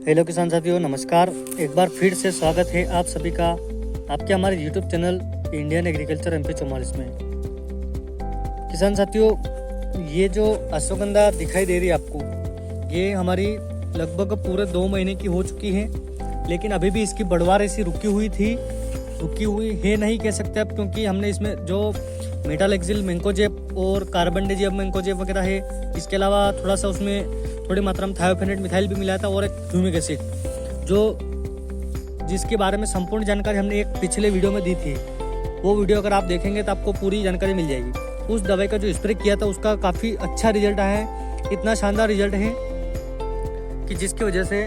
Hello किसान साथियों, नमस्कार। एक बार फिर से स्वागत है आप सभी का आपके हमारे YouTube channel Indian agriculture MP44 में। किसान साथियों, ये जो अश्वगंधा दिखाई दे रही है आपको, ये हमारी लगभग पूरे 2 महीने की हो चुकी है, लेकिन अभी भी इसकी बढ़वार ऐसी रुकी हुई है नहीं कह सकते अब, क्योंकि हमने इसमें जो मेटालेक्सिल मैंकोजेब और कार्बनडेजियम मैंकोजेब वगैरह है, इसके अलावा थोड़ा सा उसमें थोड़ी मात्रा में थायोफेनेट मिथाइल भी मिलाया था और एक ह्यूमिक एसिड, जिसके बारे में संपूर्ण जानकारी हमने एक पिछले वीडियो में दी थी। वो वीडियो अगर आप देखेंगे तो आपको पूरी जानकारी मिल जाएगी। उस दवाई का जो स्प्रे किया था उसका काफ़ी अच्छा रिजल्ट आया है, इतना शानदार रिजल्ट है कि जिसकी वजह से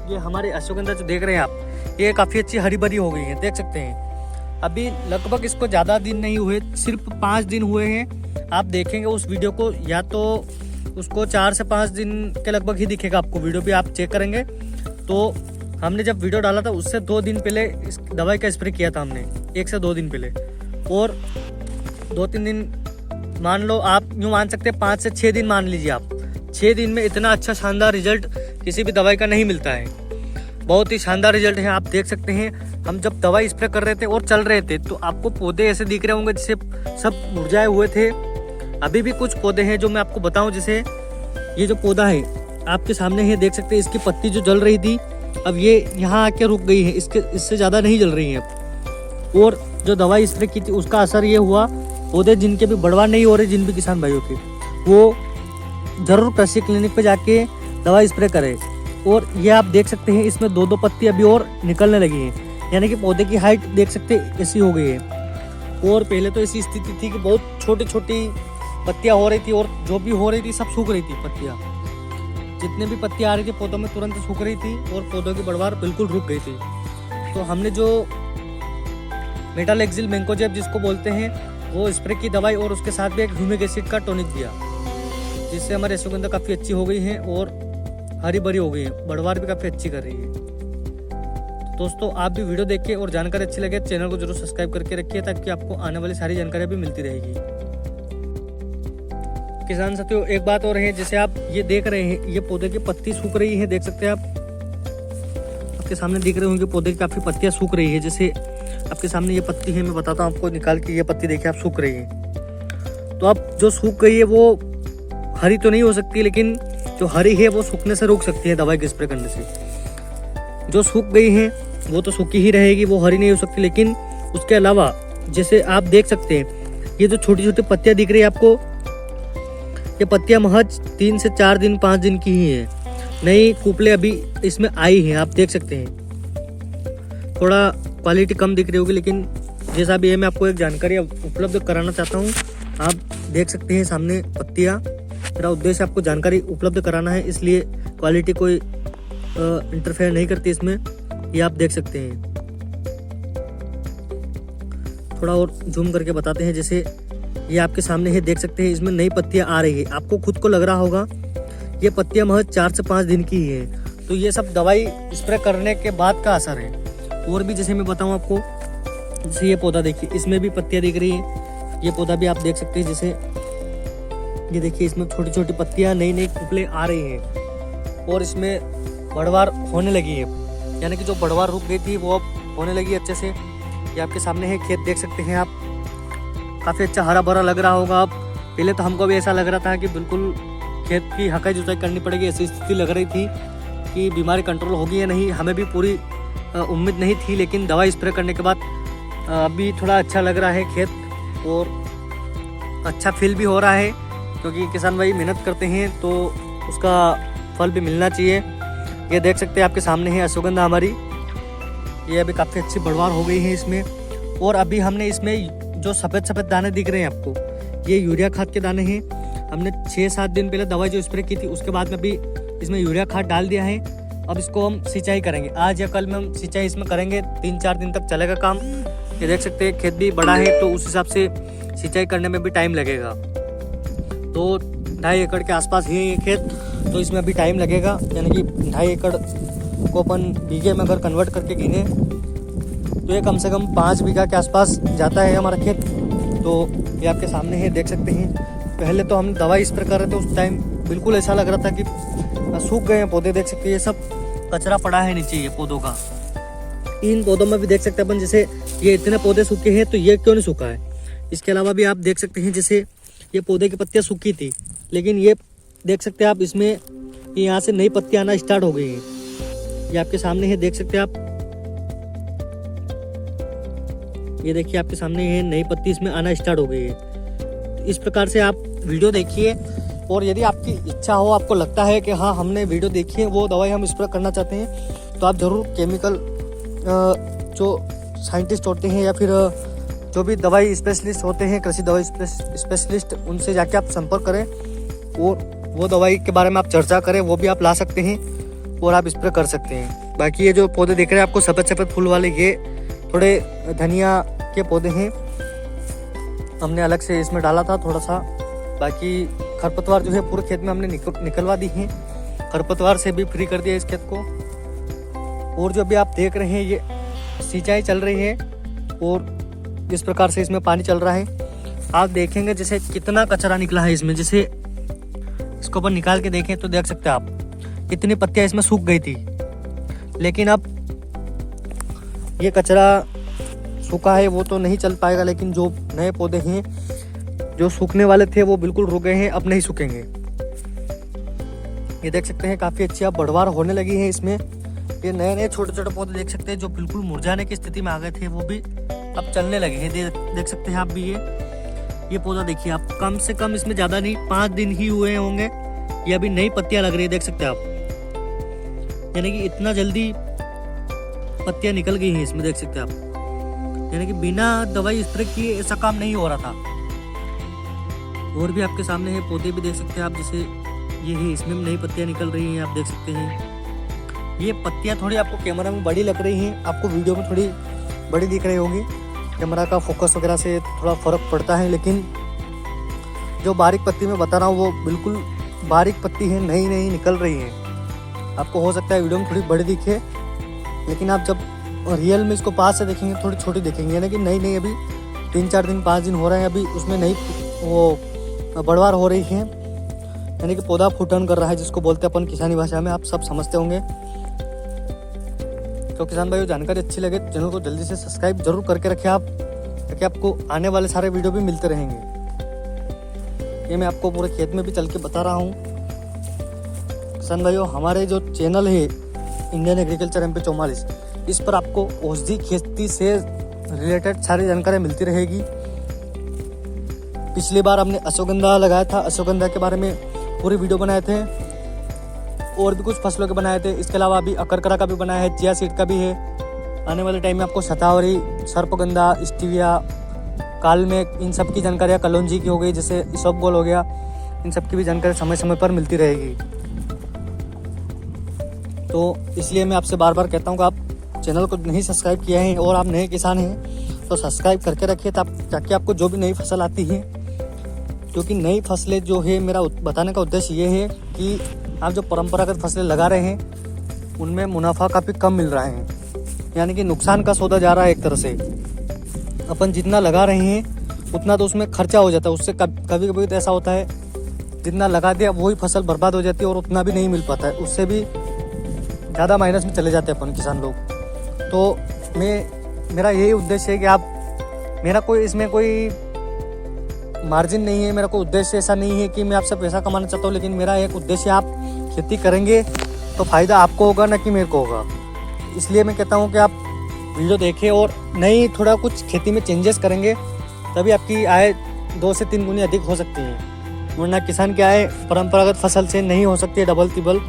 ये हमारे अश्वगंधा जो देख रहे हैं आप, ये काफ़ी अच्छी हरी भरी हो गई है। देख सकते हैं अभी लगभग इसको ज़्यादा दिन नहीं हुए, सिर्फ 5 दिन हुए हैं। आप देखेंगे उस वीडियो को, या तो उसको 4 से 5 दिन के लगभग ही दिखेगा आपको, वीडियो भी आप चेक करेंगे तो हमने जब वीडियो डाला था उससे 2 दिन पहले इस दवाई का स्प्रे किया था हमने, 1 से 2 दिन पहले। और 2-3 दिन मान लो, आप यूँ मान सकते हैं 5 से 6 दिन मान लीजिए आप। 6 दिन में इतना अच्छा शानदार रिजल्ट किसी भी दवाई का नहीं मिलता है। बहुत ही शानदार रिजल्ट है। आप देख सकते हैं हम जब दवाई स्प्रे कर रहे थे और चल रहे थे तो आपको पौधे ऐसे दिख रहे होंगे जैसे सब मुरझाए हुए थे। अभी भी कुछ पौधे हैं जो मैं आपको बताऊं, जैसे ये जो पौधा है आपके सामने है, देख सकते हैं इसकी पत्ती जो जल रही थी अब ये यहाँ आके रुक गई है, इससे ज़्यादा नहीं जल रही है अब। और जो दवाई स्प्रे की थी उसका असर ये हुआ, पौधे जिनके भी बढ़वार नहीं हो रहे, जिन भी किसान भाइयों के, वो ज़रूर कृषि क्लिनिक पे जाके दवाई स्प्रे करें। और ये आप देख सकते हैं इसमें 2-2 पत्ती अभी और निकलने लगी हैं, यानी कि पौधे की हाइट देख सकते हैं ऐसी हो गई है। और पहले तो ऐसी स्थिति थी कि बहुत छोटी छोटी पत्तियां हो रही थी और जो भी हो रही थी सब सूख रही थी पत्तियां। जितने भी पत्तियां आ रही थी पौधों में तुरंत सूख रही थी और पौधों की बढ़वार बिल्कुल रुक गई थी। तो हमने जो मेटालेक्सिल मैंकोजेब जिसको बोलते हैं वो स्प्रे की दवाई और उसके साथ भी एक ह्यूमिक एसिड का टॉनिक दिया, जिससे हमारे अश्वगंधा काफ़ी अच्छी हो गई है और हरी भरी हो गई है, बढ़वार भी काफ़ी अच्छी कर रही है। तो दोस्तों, आप भी वीडियो देखिए और जानकारी अच्छी लगे चैनल को जरूर सब्सक्राइब करके रखिए, ताकि आपको आने वाली सारी जानकारियाँ भी मिलती रहेगी। किसान साथियों, एक बात और है, जैसे आप ये देख रहे हैं ये पौधे की पत्ती सूख रही है, देख सकते हैं आप, आपके सामने दिख रहे होंगे पौधे की काफ़ी पत्तियां सूख रही है। जैसे आपके सामने ये पत्ती है, मैं बताता हूँ आपको निकाल के, ये पत्ती देखिए आप सूख रही है। तो अब जो सूख गई है वो हरी तो नहीं हो सकती, लेकिन जो हरी है वो सूखने से रोक सकती है दवाई के स्प्रे करने से। जो सूख गई है वो तो सूखी ही रहेगी, वो हरी नहीं हो सकती। लेकिन उसके अलावा जैसे आप देख सकते हैं ये जो छोटी छोटी पत्तियां दिख रही है आपको, ये पत्तियां महज 3 से 4 दिन 5 दिन की ही है, नई कुपले अभी इसमें आई हैं। आप देख सकते हैं थोड़ा क्वालिटी कम दिख रही होगी, लेकिन जैसा भी है मैं आपको एक जानकारी उपलब्ध कराना चाहता हूँ। आप देख सकते हैं सामने पत्तियां, मेरा उद्देश्य आपको जानकारी उपलब्ध कराना है, इसलिए क्वालिटी कोई इंटरफेयर नहीं करती इसमें। ये आप देख सकते हैं, थोड़ा और जूम करके बताते हैं। जैसे ये आपके सामने है, देख सकते हैं इसमें नई पत्तियां आ रही है। आपको खुद को लग रहा होगा ये पत्तियां महज 4 से 5 दिन की ही है। तो ये सब दवाई स्प्रे करने के बाद का असर है। और भी जैसे मैं बताऊं आपको, जैसे ये पौधा देखिए, इसमें भी पत्तियां दिख रही हैं। ये पौधा भी आप देख सकते हैं, जैसे ये देखिए इसमें छोटी छोटी पत्तियां नई नई कुपले आ रही हैं और इसमें बढ़वार होने लगी है, यानी कि जो बढ़वार रुक गई थी वो अब होने लगी अच्छे से। ये आपके सामने है खेत, देख सकते हैं आप, काफ़ी अच्छा हरा भरा लग रहा होगा। अब पहले तो हमको भी ऐसा लग रहा था कि बिल्कुल खेत की हकाई जुताई करनी पड़ेगी, ऐसी स्थिति लग रही थी कि बीमारी कंट्रोल होगी या नहीं, हमें भी पूरी उम्मीद नहीं थी। लेकिन दवाई स्प्रे करने के बाद अभी थोड़ा अच्छा लग रहा है खेत और अच्छा फील भी हो रहा है, क्योंकि किसान भाई मेहनत करते हैं तो उसका फल भी मिलना चाहिए। ये देख सकते हैं आपके सामने है अश्वगंधा हमारी, ये अभी काफ़ी अच्छी बढ़वार हो गई है इसमें। और अभी हमने इसमें जो सफ़ेद सफ़ेद दाने दिख रहे हैं आपको, ये यूरिया खाद के दाने हैं। हमने 6-7 दिन पहले दवाई जो स्प्रे की थी उसके बाद में भी इसमें यूरिया खाद डाल दिया है। अब इसको हम सिंचाई करेंगे, आज या कल में हम सिंचाई इसमें करेंगे, 3-4 दिन तक चलेगा काम। ये देख सकते हैं खेत भी बड़ा है तो उस हिसाब से सिंचाई करने में भी टाइम लगेगा। तो 2.5 एकड़ के आसपास है ये खेत, तो इसमें अभी टाइम लगेगा, यानी कि 2.5 एकड़ को अपन बीघे में अगर कन्वर्ट करके गिने तो ये कम से कम 5 बीघा के आसपास जाता है हमारा खेत। तो ये आपके सामने है, देख सकते हैं। पहले तो हम दवाई स्प्रे कर रहे थे, उस टाइम बिल्कुल ऐसा लग रहा था कि सूख गए हैं पौधे, देख सकते हैं ये सब कचरा पड़ा है नीचे ये पौधों का। इन पौधों में भी देख सकते हैं अपन, जैसे ये इतने पौधे सूखे हैं तो ये क्यों नहीं सूखा है। इसके अलावा भी आप देख सकते हैं जैसे ये पौधे की पत्तियां सूखी थी, लेकिन ये देख सकते हैं आप इसमें यहाँ से नई पत्तियां आना स्टार्ट हो गई हैं। ये आपके सामने है, देख सकते हैं आप, ये देखिए आपके सामने ये नई पत्ती इसमें आना स्टार्ट हो गई है। तो इस प्रकार से आप वीडियो देखिए, और यदि आपकी इच्छा हो, आपको लगता है कि हाँ हमने वीडियो देखी है, वो दवाई हम इस पर करना चाहते हैं, तो आप ज़रूर केमिकल जो साइंटिस्ट होते हैं या फिर जो भी दवाई स्पेशलिस्ट होते हैं, कृषि दवाई स्पेशलिस्ट, उनसे जाके आप संपर्क करें और वो दवाई के बारे में आप चर्चा करें, वो भी आप ला सकते हैं और आप स्प्रे कर सकते हैं। बाकी ये जो पौधे दिख रहे हैं आपको सफ़ेद सफ़ेद फूल वाले, ये थोड़े धनिया के पौधे हैं, हमने अलग से इसमें डाला था थोड़ा सा। बाकी खरपतवार जो है पूरे खेत में हमने निकलवा दी है, खरपतवार से भी फ्री कर दिया इस खेत को। और जो भी आप देख रहे हैं ये सिंचाई चल रही है और इस प्रकार से इसमें पानी चल रहा है। आप देखेंगे जैसे कितना कचरा निकला है इसमें, जैसे इसको अपन निकाल के देखें तो देख सकते हैं आप कितनी पत्तियां इसमें सूख गई थी, लेकिन अब ये कचरा सूखा है वो तो नहीं चल पाएगा, लेकिन जो नए पौधे हैं जो सूखने वाले थे वो बिल्कुल रुक गए हैं, अब नहीं सूखेंगे। ये देख सकते हैं काफ़ी अच्छी अब बढ़वार होने लगी है इसमें। ये नए नए छोटे छोटे पौधे देख सकते हैं जो बिल्कुल मुरझाने की स्थिति में आ गए थे, वो भी अब चलने लगे हैं। देख सकते हैं आप भी ये पौधा देखिए आप, कम से कम इसमें ज़्यादा नहीं 5 दिन ही हुए होंगे, ये अभी नई पत्तियां लग रही है, देख सकते हैं आप। यानी कि इतना जल्दी पत्तियां निकल गई हैं इसमें, देख सकते हैं आप। यानी कि बिना दवाई स्प्रे किए ऐसा काम नहीं हो रहा था। और भी आपके सामने है पौधे भी देख सकते हैं आप, जैसे ये है, इसमें नई पत्तियां निकल रही हैं, आप देख सकते हैं। ये पत्तियां थोड़ी आपको कैमरा में बड़ी लग रही हैं, आपको वीडियो में थोड़ी बड़ी दिख रही होगी, कैमरा का फोकस वगैरह से थोड़ा फ़र्क पड़ता है, लेकिन जो बारीक पत्ती मैं बता रहा हूँ वो बिल्कुल बारीक पत्ती है, नई नई निकल रही है। आपको हो सकता है वीडियो में थोड़ी बड़ी दिखे, लेकिन आप जब रियल में इसको पास से देखेंगे थोड़ी छोटी दिखेंगी। यानी कि नई नई अभी 3-4 दिन 5 दिन हो रहे हैं, अभी उसमें नई वो बढ़वार हो रही है, यानी कि पौधा फूटन कर रहा है, जिसको बोलते हैं अपन किसानी भाषा में, आप सब समझते होंगे। तो किसान भाइयों, जानकारी अच्छी लगे तो चैनल को जल्दी से सब्सक्राइब जरूर करके रखें आप, ताकि आपको आने वाले सारे वीडियो भी मिलते रहेंगे। ये मैं आपको पूरे खेत में भी चल के बता रहा हूँ। किसान भाइयों, हमारे जो चैनल है इंडियन एग्रीकल्चर MP 44, इस पर आपको औषधि खेती से रिलेटेड सारी जानकारी मिलती रहेगी। पिछली बार हमने अश्वगंधा लगाया था, अश्वगंधा के बारे में पूरी वीडियो बनाए थे, और भी कुछ फसलों के बनाए थे। इसके अलावा अभी अकरकरा का भी बनाया है, चिया सीड का भी है। आने वाले टाइम में आपको शतावरी, सर्पगंधा, स्टीविया, काल में, इन सब की जानकारियाँ, कलौंजी की हो गई, जैसे इसबगोल हो गया, इन सब की भी जानकारी समय समय पर मिलती रहेगी। तो इसलिए मैं आपसे बार बार कहता हूँ कि आप चैनल को नहीं सब्सक्राइब किया है और आप नए किसान हैं तो सब्सक्राइब करके रखिए, ताकि आपको जो भी नई फसल आती है, क्योंकि नई फसलें जो है, मेरा बताने का उद्देश्य ये है कि आप जो परंपरागत फसलें लगा रहे हैं उनमें मुनाफा काफ़ी कम मिल रहा है, यानी कि नुकसान का सौदा जा रहा है एक तरह से। अपन जितना लगा रहे हैं उतना तो उसमें खर्चा हो जाता है, उससे कभी कभी तो ऐसा होता है जितना लगा दिया वही फसल बर्बाद हो जाती है और उतना भी नहीं मिल पाता है, उससे भी ज़्यादा माइनस में चले जाते हैं अपन किसान लोग। तो मेरा यही उद्देश्य है कि आप, मेरा कोई इसमें कोई मार्जिन नहीं है, मेरा कोई उद्देश्य ऐसा नहीं है कि मैं आपसे पैसा कमाना चाहता हूँ, लेकिन मेरा एक उद्देश्य, आप खेती करेंगे तो फ़ायदा आपको होगा, ना कि मेरे को होगा। इसलिए मैं कहता हूँ कि आप वीडियो देखें और नई थोड़ा कुछ खेती में चेंजेस करेंगे, तभी आपकी आय 2 से 3 गुनी अधिक हो सकती है, वरना किसान की आय परंपरागत फसल से नहीं हो सकती है डबल तिबल।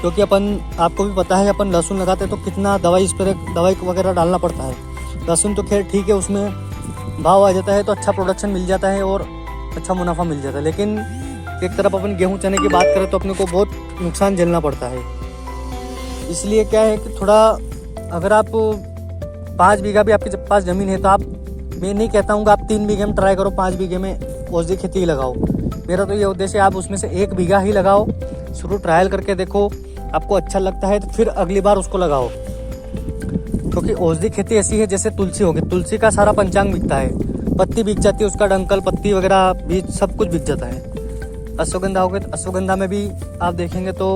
क्योंकि अपन, आपको भी पता है, अपन लहसुन लगाते हैं तो कितना दवाई वगैरह डालना पड़ता है। लहसुन तो खैर ठीक है, उसमें भाव आ जाता है तो अच्छा प्रोडक्शन मिल जाता है और अच्छा मुनाफा मिल जाता है, लेकिन एक तरफ अपन गेहूं चने की बात करें तो अपने को बहुत नुकसान झेलना पड़ता है। इसलिए क्या है कि थोड़ा, अगर आप 5 बीघा भी आपके पास ज़मीन है तो आप, मैं नहीं कहता हूँ कि आप 3 बीघे में ट्राई करो, 5 बीघे में औषधि खेती ही लगाओ। मेरा तो ये उद्देश्य है आप उसमें से 1 बीघा ही लगाओ, शुरू ट्रायल करके देखो, आपको अच्छा लगता है तो फिर अगली बार उसको लगाओ। क्योंकि औषधि खेती ऐसी है जैसे तुलसी होगी, तुलसी का सारा पंचांग बिकता है, पत्ती बिक जाती है, उसका डंकल, पत्ती वगैरह बीज सब कुछ बिक जाता है। अश्वगंधा हो गई तो अश्वगंधा में भी आप देखेंगे तो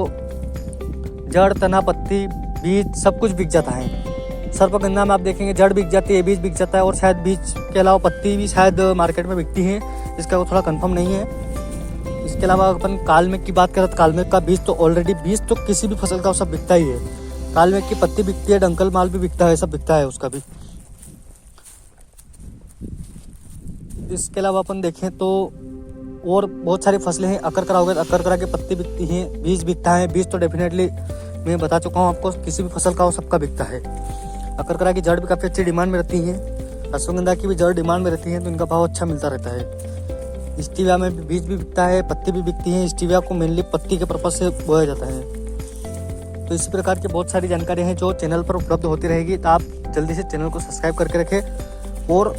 जड़, तना, पत्ती, बीज सब कुछ बिक जाता है। सर्पगंधा में आप देखेंगे जड़ बिक जाती है, बीज बिक जाता है और शायद बीज के अलावा पत्ती भी शायद मार्केट में बिकती है, इसका वो थोड़ा कंफर्म नहीं है। इसके अलावा अपन कालमेघ की बात करें तो कालमेघ का बीज तो ऑलरेडी, बीज तो किसी भी फसल का वो सब बिकता ही है। कालमेघ की पत्ती बिकती है, डंकल माल भी बिकता है, सब बिकता है उसका भी। इसके अलावा अपन देखें तो और बहुत सारी फसलें हैं। अकरकरा हो गया, अकरकरा की पत्ती बिकती हैं, बीज बिकता है। बीज तो डेफिनेटली मैं बता चुका हूँ आपको, किसी भी फसल का वो सबका बिकता है। अकरकरा की जड़ भी काफ़ी अच्छी डिमांड में रहती है। अश्वगंधा की भी जड़ डिमांड में रहती है, तो इनका भाव अच्छा मिलता रहता है। स्टीविया में भी बीज भी बिकता है, पत्ती भी बिकती है। स्टीविया को मेनली पत्ती के पर्पज से बोया जाता है। तो इसी प्रकार की बहुत सारी जानकारी हैं जो चैनल पर उपलब्ध होती रहेगी, तो आप जल्दी से चैनल को सब्सक्राइब करके रखें। और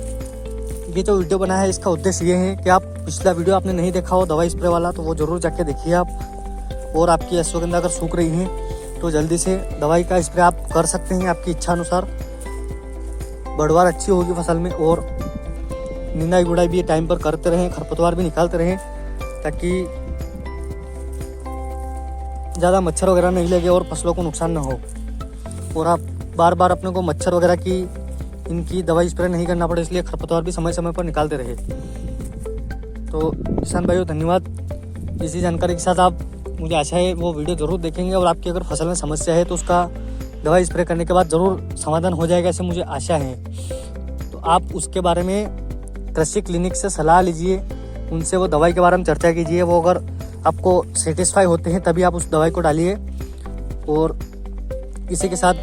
ये जो वीडियो बना है इसका उद्देश्य ये है कि आप पिछला वीडियो आपने नहीं देखा हो दवाई स्प्रे वाला, तो वो ज़रूर जाके देखिए आप। और आपकी अश्वगंधा अगर सूख रही है तो जल्दी से दवाई का स्प्रे आप कर सकते हैं आपकी इच्छा अनुसार। बढ़वार अच्छी होगी फसल में, और निंदाई गुड़ाई भी टाइम पर करते रहें, खरपतवार भी निकालते रहें, ताकि ज़्यादा मच्छर वगैरह नहीं लगे और फसलों को नुकसान ना हो। और आप बार बार अपने को मच्छर वगैरह की इनकी दवाई स्प्रे नहीं करना पड़े, इसलिए खरपतवार भी समय समय पर निकालते रहे। तो किसान भाइयों धन्यवाद। इसी जानकारी के साथ आप, मुझे आशा है वो वीडियो ज़रूर देखेंगे और आपकी अगर फसल में समस्या है तो उसका दवाई स्प्रे करने के बाद ज़रूर समाधान हो जाएगा, ऐसे मुझे आशा है। तो आप उसके बारे में कृषि क्लिनिक से सलाह लीजिए, उनसे वो दवाई के बारे में चर्चा कीजिए। वो अगर आपको सेटिस्फाई होते हैं तभी आप उस दवाई को डालिए। और इसी के साथ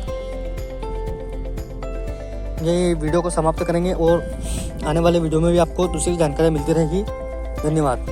ये वीडियो को समाप्त करेंगे और आने वाले वीडियो में भी आपको दूसरी जानकारी मिलती रहेगी। धन्यवाद।